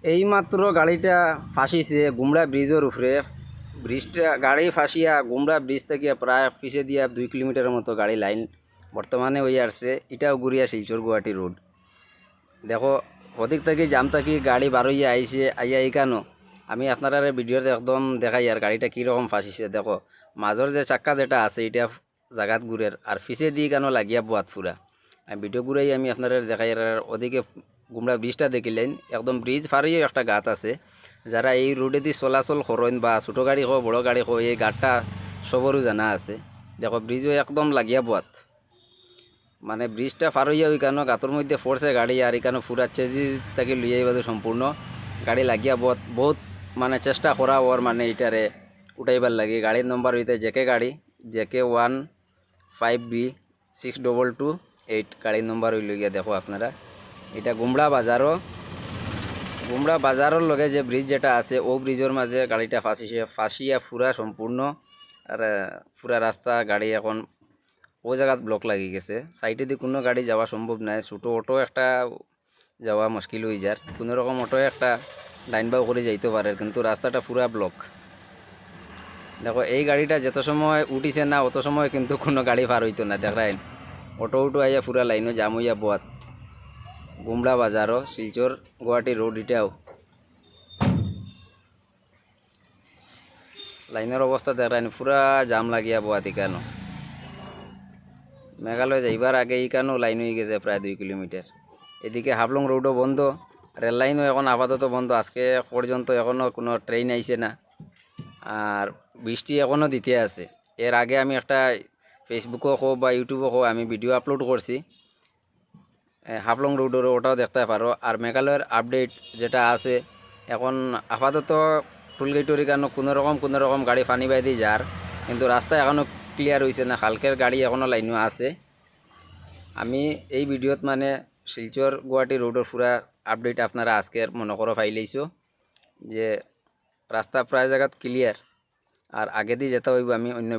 এইমাত্র গাড়িটা ফাঁসিছে গুমরা ব্রিজের উপরে। ব্রিজটা গাড়ি ফাঁসিয়া গুমরা ব্রিজ থেকে প্রায় পিছে দিয়া 2 কিলোমিটারের মতো গাড়ি লাইন বর্তমানে হয়ে আসছে। এটাও গুড়িয়া শিলচর গুয়াহাটি রোড। দেখো অধিক থেকে জাম থাকি গাড়ি বারোইয়া আইছে আইয়া এইখানো আমি আপনারা ভিডিওতে একদম দেখাই আর গাড়িটা কীরকম ফাঁসিছে। দেখো মাজর যে চাক্কা যেটা আছে এটা জাগাত ঘুরের আর পিছে দিয়ে কেন লাগিয়া বোয়াত ফুরা। আমি ভিডিও ঘুরাই আমি আপনারা দেখাই আর ওদিকে গুমরা ব্রিজটা দেখিলেন একদম ব্রিজ ফারিয়েও একটা গাত আছে। যারা এই রোডে দিয়ে চলাচল করেন বা ছোটো গাড়ি হোক বড় গাড়ি হোক এই গাঁতটা সবরও জানা আছে। দেখো ব্রিজও একদম লাগিয়া বোয়াত, মানে ব্রিজটা পার হইয়া ওইখানে গাতর মধ্যে ফোরছে গাড়ি আর এখানে ফুরা চেজিস তাকে লইয়াই বাদে সম্পূর্ণ গাড়ি লাগিয়া বহুত বহুত মানে চেষ্টা করা ওর মানে এটারে উঠাইবার লাগে। গাড়ির নম্বর হইতে জেকে গাড়ি জেকে 15B6228 গাড়ির নম্বর হইল গিয়া। দেখো আপনারা এটা গুমড়া বাজারের লগে যে ব্রিজ যেটা আছে ও ব্রিজের মাঝে গাড়িটা ফাঁসিয়া ফুরা সম্পূর্ণ আর পুরা রাস্তা গাড়ি এখন ও জায়গাত ব্লক লাগি গেছে। সাইডে দিয়ে কোনো গাড়ি যাওয়া সম্ভব নয়, ছোটো অটো একটা যাওয়া মুশকিল হয়ে যায়। কোনো রকম অটো একটা লাইন বাউ করে যাইতে পারে কিন্তু রাস্তাটা পুরা ব্লক। দেখো এই গাড়িটা যত সময় উঠিছে না অত সময় কিন্তু কোনো গাড়ি পার হইতো না। দেখায় অটো আইয়া পুরা লাইনও জাম হইয়া বোয়াত। গুমড়া বাজারও শিলচর গুয়াহাটি রোড এটাও লাইনের অবস্থা দেখায় পুরা জাম লাগিয়া বোয়াতি কেন। মেঘালয় যাইবার আগে এইখানেও লাইন হয়ে গেছে প্রায় 2 কিলোমিটার। এদিকে হাফলং রোডও বন্ধ, রেল লাইনও এখন আপাতত বন্ধ। আজকে পর্যন্ত এখনও কোনো ট্রেন আইছে না আর বৃষ্টি এখনও দিতে আছে। এর আগে আমি একটা ফেসবুকও হোক বা ইউটিউবও হোক আমি ভিডিও আপলোড করছি হাফলং রোডের, ওটাও দেখতে পারো। আর মেঘালয়ের আপডেট যেটা আছে এখন আপাতত টুলগেটর কেন কোনো রকম গাড়ি ফানি বাই দিয়ে যার, কিন্তু রাস্তা এখনও ক্লিয়ার হয়েছে না। খালকের গাড়ি এখনও লাইনও আছে। আমি এই ভিডিওত মানে শিলচর গুয়াহাটি রোডের পুরা আপডেট আপনারা আজকের মনে করো পাইলেইছো যে রাস্তা প্রায় জায়গাত ক্লিয়ার। আর আগে দিয়ে যেতে হইব আমি অন্য